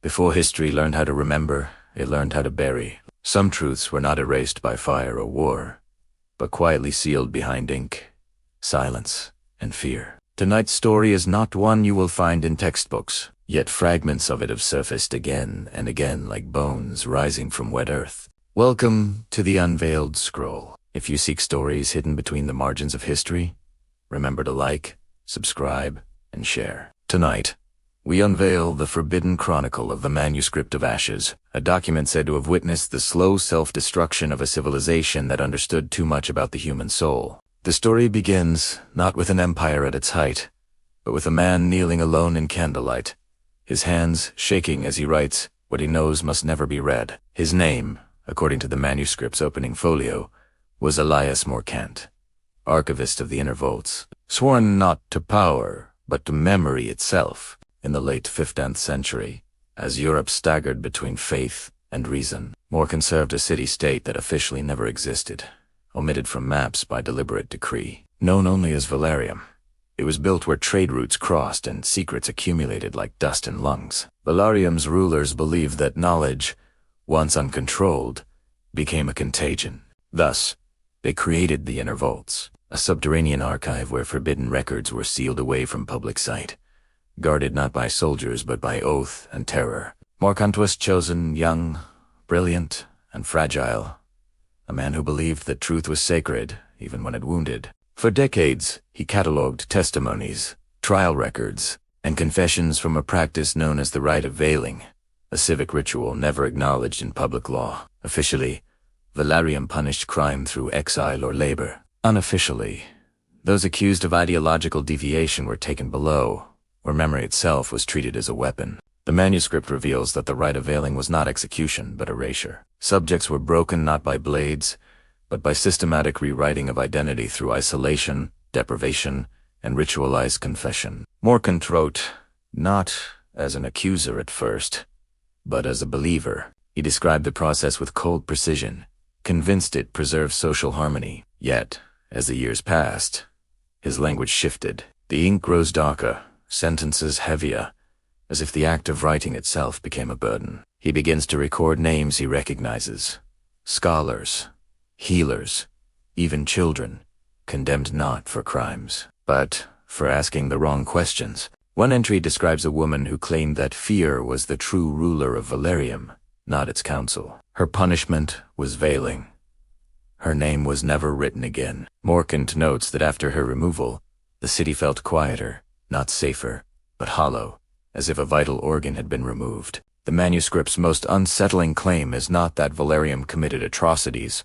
Before history learned how to remember, it learned how to bury. Some truths were not erased by fire or war, but quietly sealed behind ink, silence, and fear. Tonight's story is not one you will find in textbooks, yet fragments of it have surfaced again and again like bones rising from wet earth. Welcome to the Unveiled Scroll. If you seek stories hidden between the margins of history, remember to like, subscribe, and share. Tonight, we unveil the forbidden chronicle of the Manuscript of Ashes, a document said to have witnessed the slow self-destruction of a civilization that understood too much about the human soul. The story begins not with an empire at its height, but with a man kneeling alone in candlelight, his hands shaking as he writes what he knows must never be read. His name, according to the manuscript's opening folio, was Elias Morcant, archivist of the inner vaults, sworn not to power, but to memory itself, in the late 15th century, as Europe staggered between faith and reason. Morcant served a city-state that officially never existed, omitted from maps by deliberate decree. Known only as Valerium, it was built where trade routes crossed and secrets accumulated like dust in lungs. Valerium's rulers believed that knowledge, once uncontrolled, became a contagion. Thus, they created the inner vaults, a subterranean archive where forbidden records were sealed away from public sight, guarded not by soldiers but by oath and terror. Morcant was chosen young, brilliant, and fragile, a man who believed that truth was sacred, even when it wounded. For decades, he catalogued testimonies, trial records, and confessions from a practice known as the rite of veiling, a civic ritual never acknowledged in public law. Officially, Valerium punished crime through exile or labor. Unofficially, those accused of ideological deviation were taken below, where memory itself was treated as a weapon. The manuscript reveals that the rite of veiling was not execution, but erasure. Subjects were broken not by blades, but by systematic rewriting of identity through isolation, deprivation, and ritualized confession. Morcant wrote, not as an accuser at first, but as a believer. He described the process with cold precision, convinced it preserved social harmony. Yet, as the years passed, his language shifted. The ink grows darker, sentences heavier, as if the act of writing itself became a burden. He begins to record names he recognizes: scholars, healers, even children, condemned not for crimes, but for asking the wrong questions. One entry describes a woman who claimed that fear was the true ruler of Valerium, not its council. Her punishment was veiling. Her name was never written again. Morcant notes that after her removal, the city felt quieter, not safer, but hollow, as if a vital organ had been removed. The manuscript's most unsettling claim is not that Valerium committed atrocities,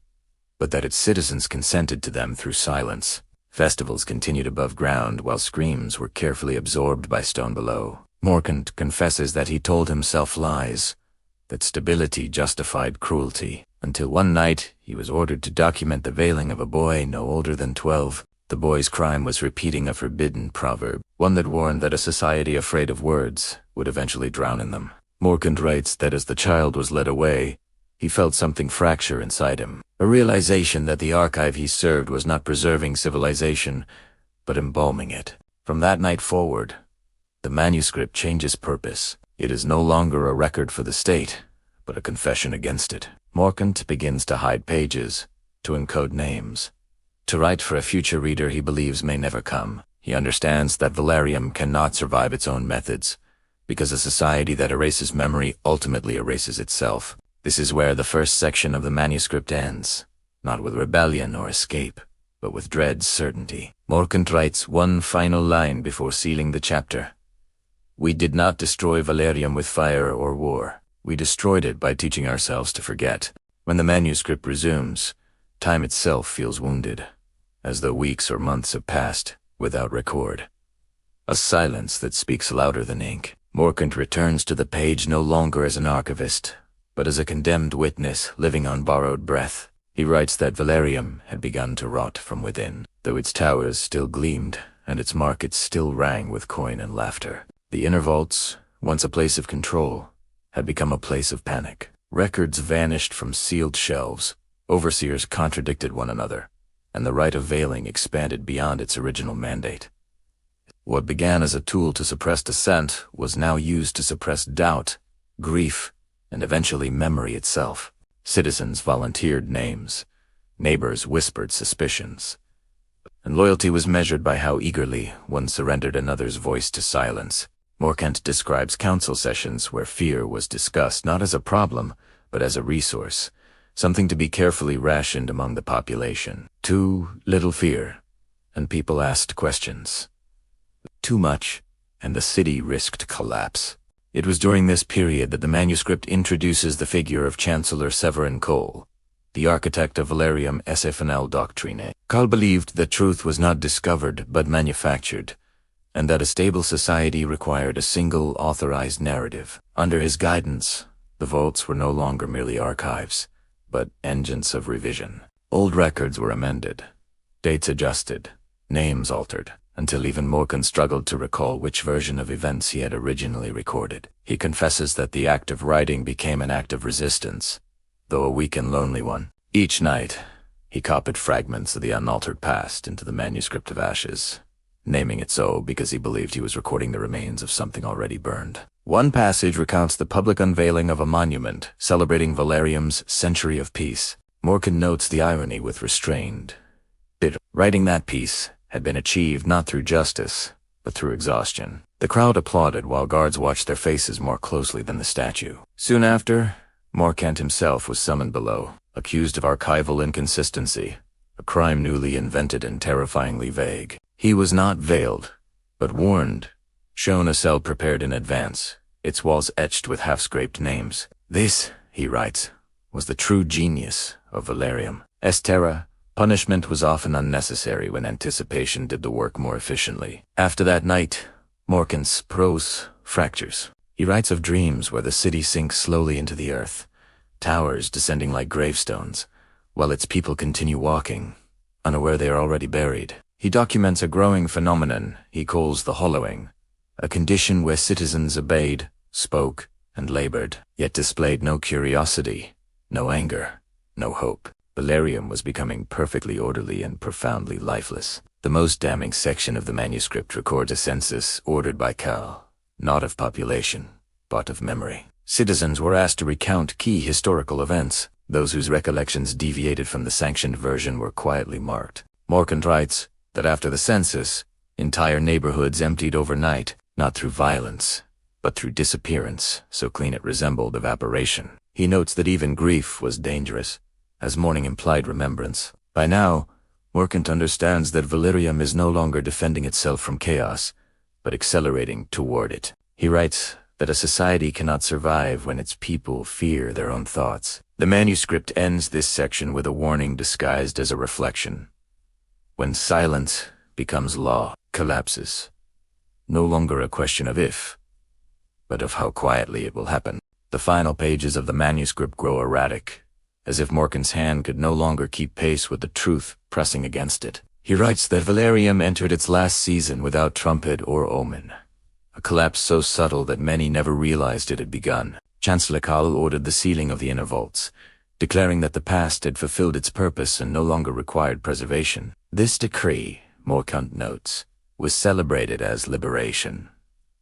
but that its citizens consented to them through silence. Festivals continued above ground while screams were carefully absorbed by stone below. Morcant confesses that he told himself lies, that stability justified cruelty, until one night he was ordered to document the veiling of a boy no older than 12. The boy's crime was repeating a forbidden proverb, one that warned that a society afraid of words would eventually drown in them. Morcant writes that as the child was led away, he felt something fracture inside him, a realization that the archive he served was not preserving civilization, but embalming it. From that night forward, the manuscript changes purpose. It is no longer a record for the state, but a confession against it. Morcant begins to hide pages, to encode names, to write for a future reader he believes may never come. He understands that Valerium cannot survive its own methods, because a society that erases memory ultimately erases itself. This is where the first section of the manuscript ends, not with rebellion or escape, but with dread certainty. Morcant writes one final line before sealing the chapter. We did not destroy Valerium with fire or war. We destroyed it by teaching ourselves to forget. When the manuscript resumes, time itself feels wounded, as though weeks or months have passed without record. A silence that speaks louder than ink. Morcant returns to the page no longer as an archivist, but as a condemned witness living on borrowed breath. He writes that Valerium had begun to rot from within, though its towers still gleamed and its markets still rang with coin and laughter. The inner vaults, once a place of control, had become a place of panic. Records vanished from sealed shelves, overseers contradicted one another, and the rite of veiling expanded beyond its original mandate. What began as a tool to suppress dissent was now used to suppress doubt grief, and eventually memory itself. Citizens volunteered names. Neighbors whispered suspicions. And loyalty was measured by how eagerly one surrendered another's voice to silence. Morkant describes council sessions where fear was discussed not as a problem, but as a resource, something to be carefully rationed among the population. Too little fear, and people asked questions. Too much, and the city risked collapse. It was during this period that the manuscript introduces the figure of Chancellor Severin Cole, the architect of Valerium fictional doctrine. Cole believed that truth was not discovered but manufactured, and that a stable society required a single authorized narrative. Under his guidance, the vaults were no longer merely archives, but engines of revision. Old records were amended, dates adjusted, names altered, until even Morkant struggled to recall which version of events he had originally recorded. He confesses that the act of writing became an act of resistance, though a weak and lonely one. Each night, he copied fragments of the unaltered past into the manuscript of ashes, naming it so because he believed he was recording the remains of something already burned. One passage recounts the public unveiling of a monument celebrating Valerium's Century of Peace. Morkant notes the irony with restrained bitter. Writing that piece had been achieved not through justice, but through exhaustion. The crowd applauded while guards watched their faces more closely than the statue. Soon after, Morkant himself was summoned below, accused of archival inconsistency, a crime newly invented and terrifyingly vague. He was not veiled, but warned, shown a cell prepared in advance, its walls etched with half-scraped names. This, he writes, was the true genius of Valerium. Terra, punishment was often unnecessary when anticipation did the work more efficiently. After that night, Morkant's prose fractures. He writes of dreams where the city sinks slowly into the earth, towers descending like gravestones, while its people continue walking, unaware they are already buried. He documents a growing phenomenon he calls the hollowing, a condition where citizens obeyed, spoke, and labored, yet displayed no curiosity, no anger, no hope. Valerium was becoming perfectly orderly and profoundly lifeless. The most damning section of the manuscript records a census ordered by Cal, not of population, but of memory. Citizens were asked to recount key historical events. Those whose recollections deviated from the sanctioned version were quietly marked. Morkant writes that after the census, entire neighborhoods emptied overnight, not through violence, but through disappearance, so clean it resembled evaporation. He notes that even grief was dangerous, as mourning implied remembrance. By now, Morkant understands that Valerium is no longer defending itself from chaos, but accelerating toward it. He writes that a society cannot survive when its people fear their own thoughts. The manuscript ends this section with a warning disguised as a reflection. When silence becomes law, collapses. No longer a question of if, but of how quietly it will happen. The final pages of the manuscript grow erratic, as if Morkant's hand could no longer keep pace with the truth pressing against it. He writes that Valerium entered its last season without trumpet or omen, a collapse so subtle that many never realized it had begun. Chancellor Cole ordered the sealing of the inner vaults, declaring that the past had fulfilled its purpose and no longer required preservation. This decree, Morkant notes, was celebrated as liberation,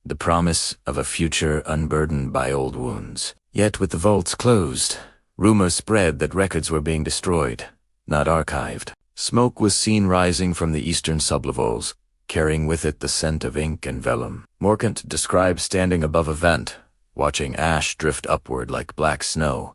the promise of a future unburdened by old wounds. Yet with the vaults closed, rumors spread that records were being destroyed, not archived. Smoke was seen rising from the eastern sublevels, carrying with it the scent of ink and vellum. Morkant describes standing above a vent, watching ash drift upward like black snow,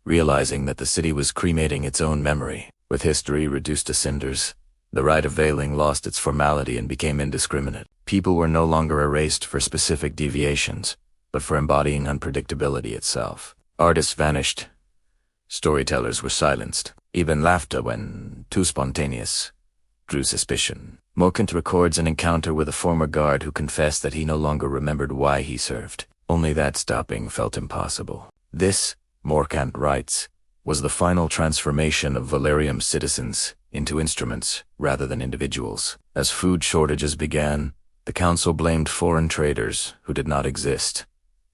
realizing that the city was cremating its own memory. With history reduced to cinders, the rite of veiling lost its formality and became indiscriminate. People were no longer erased for specific deviations, but for embodying unpredictability itself. Artists vanished. Storytellers were silenced. Even laughter, when too spontaneous, drew suspicion. Morkant records an encounter with a former guard who confessed that he no longer remembered why he served. Only that stopping felt impossible. This, Morkant writes, was the final transformation of Valerium's citizens into instruments rather than individuals. As food shortages began, the council blamed foreign traders who did not exist,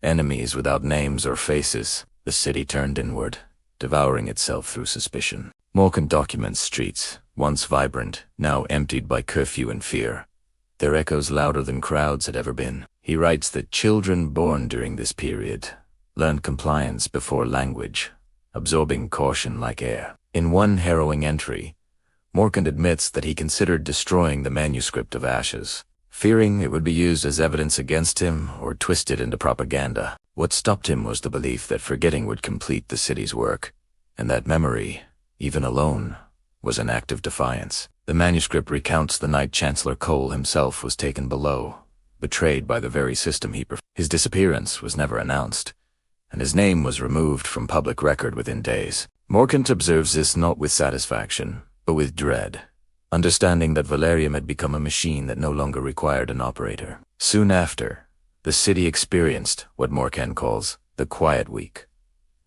enemies without names or faces. The city turned inward, devouring itself through suspicion. Morkant documents streets, once vibrant, now emptied by curfew and fear, their echoes louder than crowds had ever been. He writes that children born during this period learned compliance before language, absorbing caution like air. In one harrowing entry, Morkan admits that he considered destroying the manuscript of ashes, fearing it would be used as evidence against him or twisted into propaganda. What stopped him was the belief that forgetting would complete the city's work, and that memory, even alone, was an act of defiance. The manuscript recounts the night Chancellor Cole himself was taken below, betrayed by the very system he preferred. His disappearance was never announced, and his name was removed from public record within days. Morkant observes this not with satisfaction, but with dread, understanding that Valerium had become a machine that no longer required an operator. Soon after, the city experienced what Morkan calls the Quiet Week.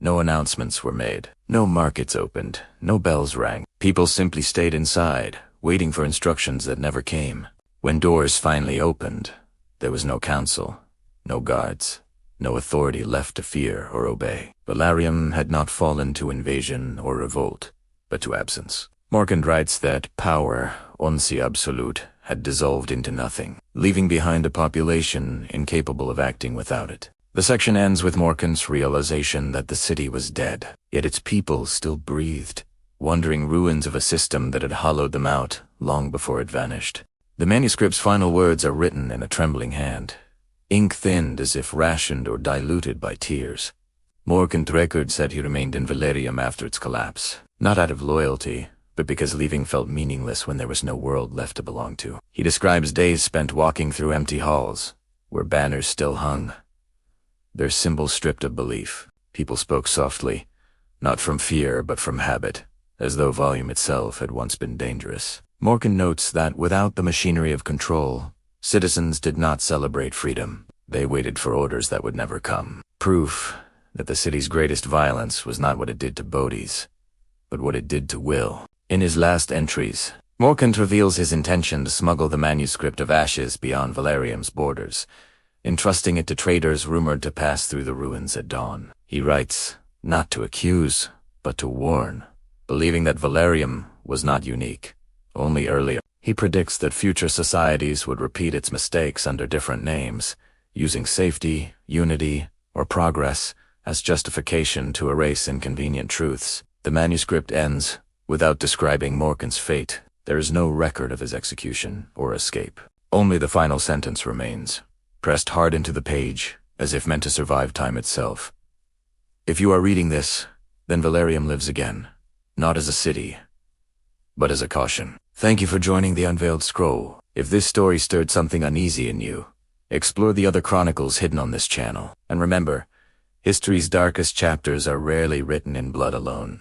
No announcements were made, no markets opened, no bells rang. People simply stayed inside, waiting for instructions that never came. When doors finally opened, there was no council, no guards, no authority left to fear or obey. Valerium had not fallen to invasion or revolt, but to absence. Morkan writes that power, onsi absolute, had dissolved into nothing, leaving behind a population incapable of acting without it. The section ends with Morkan's realization that the city was dead, yet its people still breathed, wandering ruins of a system that had hollowed them out long before it vanished. The manuscript's final words are written in a trembling hand, ink thinned as if rationed or diluted by tears. Morkant record said he remained in Valerium after its collapse, not out of loyalty, but because leaving felt meaningless when there was no world left to belong to. He describes days spent walking through empty halls, where banners still hung, their symbols stripped of belief. People spoke softly, not from fear but from habit, as though volume itself had once been dangerous. Morkan notes that without the machinery of control, citizens did not celebrate freedom. They waited for orders that would never come. Proof that the city's greatest violence was not what it did to bodies, but what it did to will. In his last entries, Morkant reveals his intention to smuggle the manuscript of ashes beyond Valerium's borders, entrusting it to traders rumored to pass through the ruins at dawn. He writes, not to accuse, but to warn, believing that Valerium was not unique, only earlier. He predicts that future societies would repeat its mistakes under different names, using safety, unity, or progress as justification to erase inconvenient truths. The manuscript ends without describing Morkan's fate. There is no record of his execution or escape. Only the final sentence remains, pressed hard into the page, as if meant to survive time itself. If you are reading this, then Valerium lives again, not as a city, but as a caution. Thank you for joining the Unveiled Scroll. If this story stirred something uneasy in you, explore the other chronicles hidden on this channel. And remember, history's darkest chapters are rarely written in blood alone.